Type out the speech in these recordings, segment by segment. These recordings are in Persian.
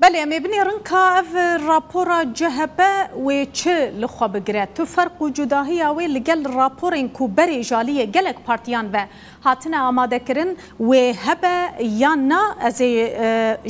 بله مبنی رنکا اف راپورا جهبه و چه لخوا بگره تو فرق و جداهی اوی لگل راپورین کو بری جالیه گلک پارتیان و هاتنه آماده کرن و هبه یا نه از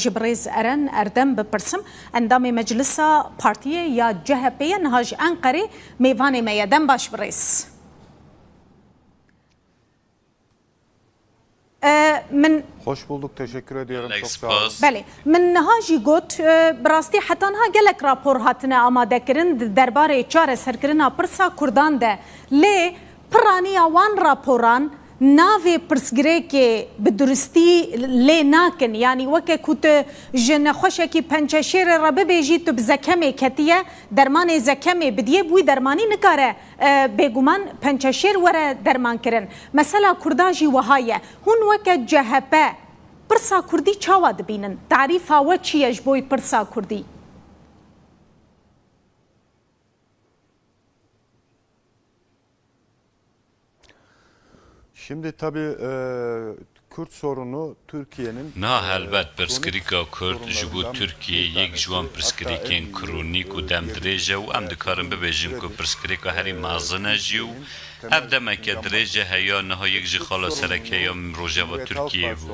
جبریز ارن اردم بپرسم اندام مجلس پارتیه یا جهبه نهاج انقره میوان میدن باش بریس من Hoş bulduk, teşekkür ediyorum. Çok sağ olun. بله من نهاجی گوت براستی حتی نها گلک راپور هاتنه آماده کرن درباره چاره سرکرنا پرسا کردان ده لی پرانی آوان راپوران ناوی پرسگره که به درستی لی ناکن یعنی وکه کت جن خوشه که پنچشیر را ببیجی تو بزکمه کتیه درمان زکمه بدیه بوی درمانی نکاره بگومان پنچشیر وره درمان کرن مثلا کرداجی وهایه هون وکه جهبه پرسا کردی چاوا دبینن تعریف ها و چیش بوی پرسا کردی Şimdi tabii Kürt sorunu Türkiye'nin نه هلبت پرسکریکا کرد جبو ترکیه یک جوان پرسکریکین کرونیک و دم دریجه و ام دکارم ببیجیم که پرسکریکا هری مازنه جیو اف دمکه دریجه هیا نها یک جی خالا سرکه یا روژه و ترکیه بو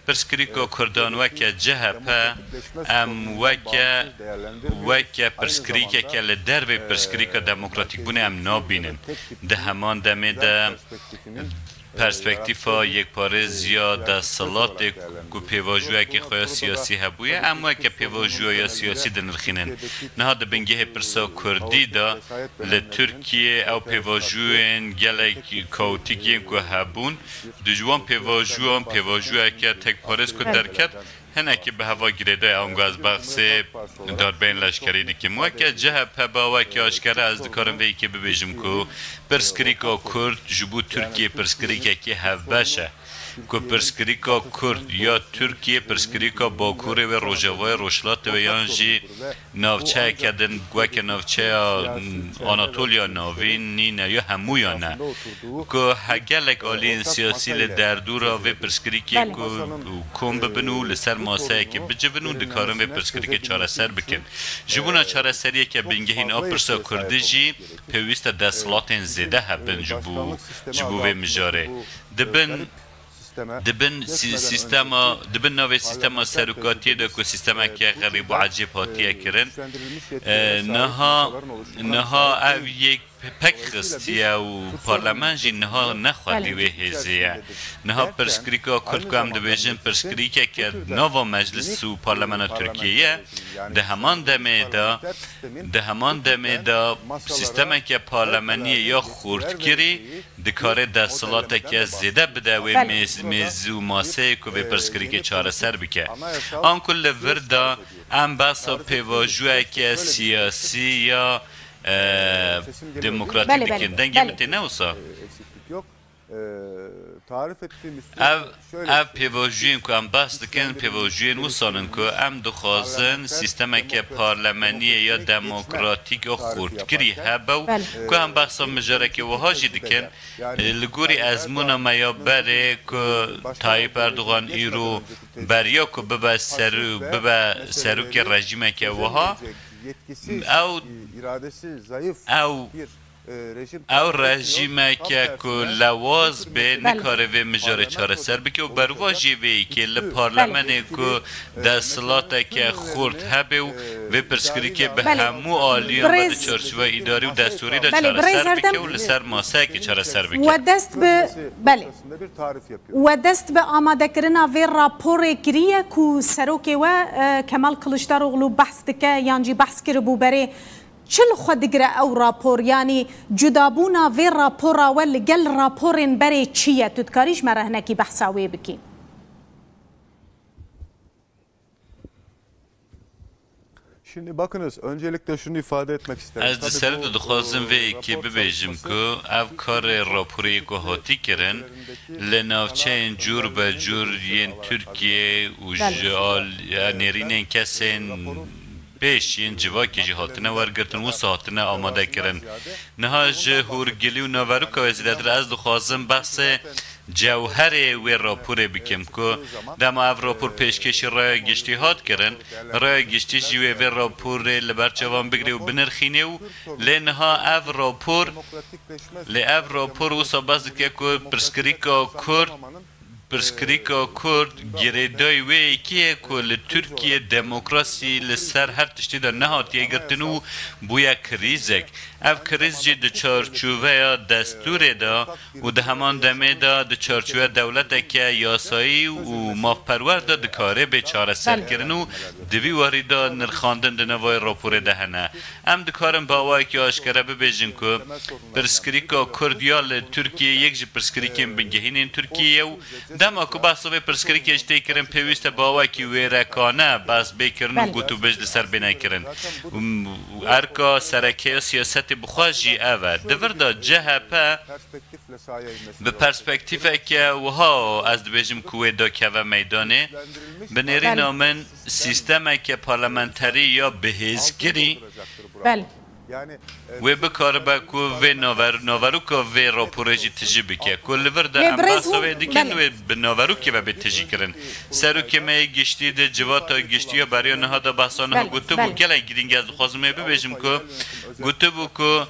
پرسکریکا کردان وکه جهپه ام وکه پرسکریکه که لدر به پرسکریکا دموکراتیک بونه ام نابینن ده همان دمه ده پرسپکتیفا یک پاره زیاد سلات کو پیواجوی که خواه سیاسی هبویه اما که پیواجوی سیاسی دنرخینن نه ده بنگه پرسا کردی دا لترکیه او پیواجوین گلک کاوتیکین که هبون دجوان پیواجوی که تک پارس که درکت هنه که به هوا گریده اونگو از بخص داربین لشکری دیگه مو که جهب هبا و که آشکره از دکارم وی که ببیجم که پرسکریکا کرد جبو ترکیه پرسکریکا که هفبشه که پرسکریکا کرد یا ترکیه پرسکریکا باکوره و روژاوای روشلات و یانجی ناوچه کدن گوه ناوچه آناتولیا ناوین نینه یا همویا نه که هگلک آلین سیاسی لدردورا و پرسکریکی که کم ببنو لسر ماسه که بجبنو دکارم و پرسکریک چاره سر بکن جبونا چاره سریه که بینگهین آپرسا کرده جی پیویست دستلاتین زیده هبن جبو و مجاره دبن نوی سیستما سرکاتی ده که سیستما که غریب و عجیب هاتیه کرن نها او یک پک خستیه و پارلمان جی نها نخواهی و هزیه نها پرسکریکا کرد که هم دویجن پرسکریکا که نو مجلس و پارلمان ترکیه ده همان دمه دا سیستما که پارلمانی یا خورد کری دکاره دستلاته که زیده بده و میزو ماسه که به پرسکریک چاره سر بکه آن کل وردا ام بسا پیواجوه که سیاسی یا دموکراتیک بکن دنگه متی نوسا او پیواجوین که ام بس دکن پیواجوین وصالن که ام دخوازن سیستم که پارلمانی یا دموکراتیک یا خوردگیری هبو که ام بحثا مجاره که وحاجی دکن لگوری ازمون ما یا بره که طایب اردوغان ایرو بریا که ببا سرو که رژیمه که وحا او رژیمه که لواز به نکاره و مجاره چاره سر بکه و برواجی وی که لپارلمنه که دستلاته که خورد هبه و پرسکری که به همو آلیان و چارچوه ایداری و دستوری دا چاره سر بکه و لسر ماسه که چاره سر بکه و دست به آماده کرنا وی راپور کریه که سروکه و کمال کلشدار اغلو بحث دکه یانجی بحث کرده بو بره چل خود دگره او راپور یعنی جدابونا وی راپورا ولی گل راپورین بری چیه تو دکاریش مرهنکی بحثاوی بکی Şimdi bakınız öncelikle şunu ifade etmek isterim. از دسر دخوازم وی که ببیجم که او کار راپوری که هاتی کرن لناوچه این جور به جور ین ترکیه و جال نیرین کسین پیش این جواکی جی هاتنه ورگرتن و ساعتنه آماده کرن نها جه هورگلی و نوارو که وزیده در از دخوازم بحث جوهر و راپور بکم که دم اف راپور پیشکش رای گشتی هات کرن رای گشتی جوی و راپور لبر جوان بگری و بنرخینه و لنها اف راپور و ساباز که پرسکریکا کرد پرسکریکا کرد گریدای وی که کل ترکیه دموکراسی لسر هر تشتی در نهاتیه گرتنو بویا کریزک اف کریز جی ده چارچوبه یا دستور دا و ده همان دمه دا ده چارچوبه دولت که یاسایی و مافپرور دا ده کاره به چاره سر کرنو دوی واری دا نرخاندن ده نوای راپور ده هنه ام ده کارم باوای که آشکره ببیجن که پرسکریکا کرد یا ترکیه یک جی پرسکریکیم بنگهین ترکیه و دما که بحثا به پرسکریکی اجتی کرن پیویست باوای که ویرکانه بس بیکرن و گوتو بجد سر بینه کرن ارکا سرکه سیاست بخواجی اوه دور دا جهپه به پرسپکتیفه که وها از دبیجم کوه دا که و میدانه بنیرین آمن سیستمه که پارلمنتری یا بهیزگیری و بکار با کو و نوارو که و راپوره جی تجی بکه کل ورده امباسا و دیکن و به نوارو که و به تجی کرن سرو که می گشتی ده جواتا گشتی یا برای نها دا بحثانه ها گوتو بو گلن گیرینگ از خوازمه ببیجم که گوتو بو که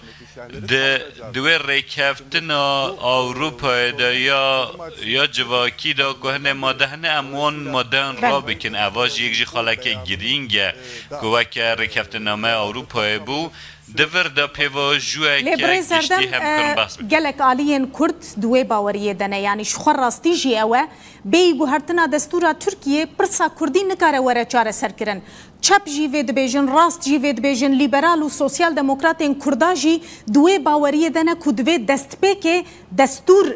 دوی ریکفتن اروپا دا یا جواکی دا که هنه مادهنه اموان مادهن را بکن اواج یک جی خالک گیرینگ که وکه ریکفتن نامه اروپا بو دور دا پیواجوه که گشتی هم کرن بحث بکن گلک آلیین کرد دوی باوریه دنه یعنی شخور راستی جی اوه بیگو هرتنا دستورا ترکیه پرسا کردی نکاره وره چاره سر کرن چپ جی وید بیجن راست جی وید بیجن لیبرال و سوسیال دموکراتین کردا جی دوی باوریه دنه که دوی دست پیکه دستور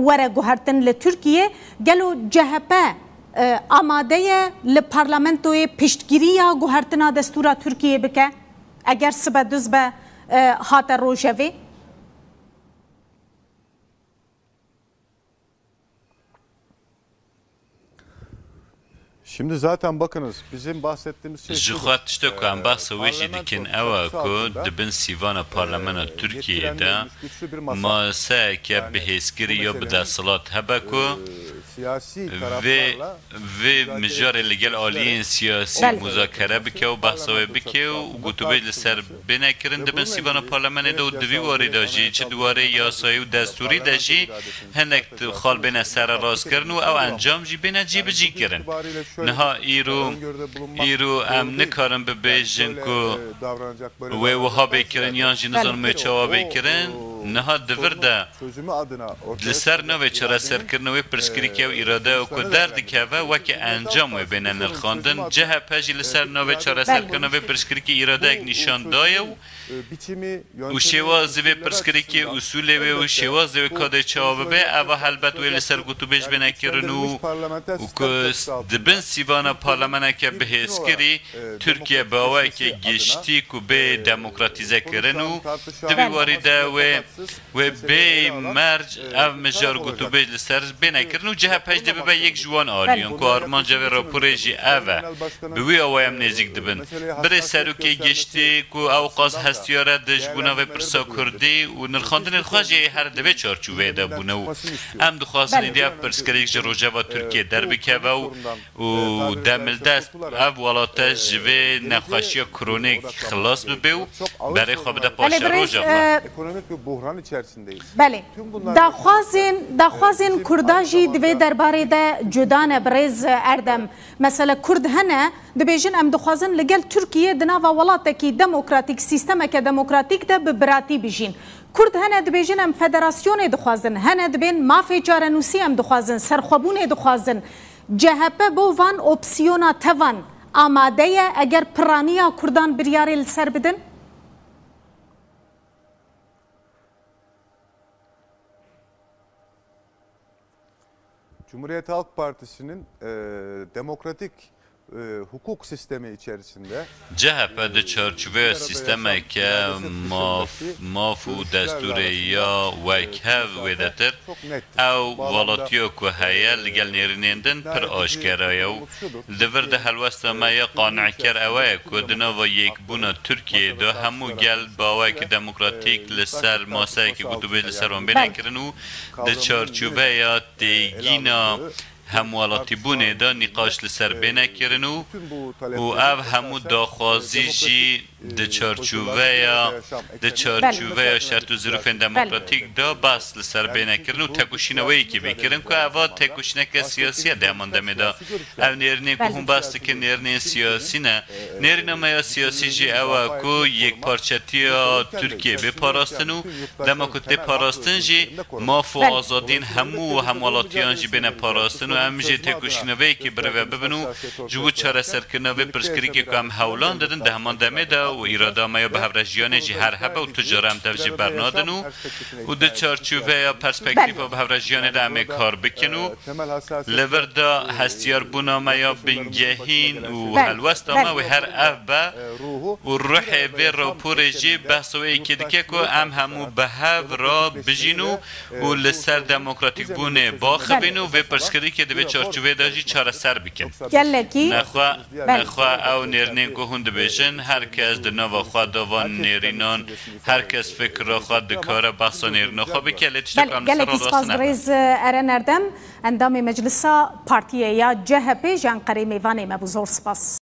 وره گوهرتن لترکیه گلو جهپه آماده لپارلمنتوی پشتگیری یا گوهرتنا دستورا ترکیه بکه اگر سبه دوز به هات روژوی Şimdi zaten bakınız bizim bahsettiğimiz şey جخوات تشتو که هم بحث ویجی دیکن اوه که دبن سیوان پارلمان ترکیه دا ما سه که بهیزگیری یا بدستلات هبه که و مجار لگل آلیین سیاسی مذاکره بکه و بحثاوی بکه و گوتوبه لسر بینه کرن دبن سیوان پارلمان دا و دوی واری دا جی چه دواره یاسایی و دستوری دا جی هنک خال بینه سر راست کرن و او انجام جی بینه جی بجی کرن نها ایرو ام نکارم به بیجن که وها بیکرن یا جی نظام چوا بیکرن نها دور ده لسر نوی چرا سر کرنوی پرسکریکی و اراده و که درد که و که انجام و بینن الخاندن جه پجی لسر نوی چرا سر کرنوی پرسکریکی اراده اک نشان دایه و شوازی و پرسکریکی اصوله و شوازی و کاده چوا به اوه حلبت و لسر گوتو بیج بینه کرن و که دبن سیوان پارلمانه که بهیزگیری ترکیه باوه که گشتی که به دموکراتیزه کرن و دوی وارده و به مرج او مجار گوتو بیج لسر بینه کرن و جه پج ده به یک جوان آلیون که آرمان جوی را پروژی اوه بوی اوه هم نزیک دبن بره سرو که گشتی که او قاز هستیاره دجبونه و پرسا کردی و نرخاندن خواهی هر دوی چارچوبه ده بونه و هم دخواستن ایدیا پرسکریک جروجه و ترکیه در بکه و دمل دست او والاته جوه نخواشی کرونیک خلاص ببه و برای خواب ده پاشه روژه بله داخوازین کرداجی دوی درباره ده جدان برز اردم مثلا کرد هنه دبیجن ام دخوازن لگل ترکیه دناوا ولاته کی دموکراتیک سیستم که دموکراتیک ده ببراتی بجین کرد هنه دبیجن ام فدراسیون دخوازن هنه دبین مافی جارنوسی ام دخوازن سرخوابون دخوازن جهپه بو وان اپسیونا توان آماده اگر پرانیا کردان بریاری لسر بدن؟ Cumhuriyet Halk Partisi'nin demokratik hukuk sistemi içerisinde CHP de çarçove sistemi که مافو دستوریا وکهو ویدتر او ولاتیو که هیا لگل نیرینیندن پر آشکرایه و دور ده هلوستا مایا قانع کر اوه که دنا و یک بونا ترکیه دا همو گل باوه که دموکراتیک لسر ماسه که گتوبه لسر وان بینه کرن و ده چارچوبه یا دیگینا هموالاتی بونه دا نقاش لسر بینه کرن و او همو داخوازی جی ده چارچوبه یا شرط و ظروف دموکراتیک دا بس لسر بینه کرن و تکوشینوی که بکرن که اوا تکوشینک سیاسی ده مانده دا او نیرنین که هم بسته که نیرنین سیاسی نه نیرنین ما سیاسی جی اوا که یک پارچتی ترکیه بپاراستن و دموکراتی پاراستن جی مافو آزادین همو و هموالاتیان جی بین پاراستن و همجی تکوشینوی که بروه ببنو جو چاره سرکنوی پرسکری که هم هولان دادن ده همان دمه دا و ایرادا ما یا به هفرجیانه جی هر هبه و تجاره هم توجه برنادن و ده چارچوبه یا پرسپکتیو به هفرجیانه ده همه کار بکنو لور دا هستیار بونا ما یا بنگهین و هلوست ما و هر اف با و روح به را پورجی بحثوی که دکه که همو به هف را بجینو و لسر دموکراتیک بونه باخبینو و پرسکری که ده چارچوبه داجی چاره سر بکن نخواه او نیرنین که هند بیشن هر کس ده نوا خواه دوان نیرینان هر کس فکر را خواه ده کار بحثا نیرنا خواه بکه لیتش دکرم سر را راست ریز ارن اردم اندام مجلسا پارتیه یا CHP جان قری میوانی مبوزور سپاس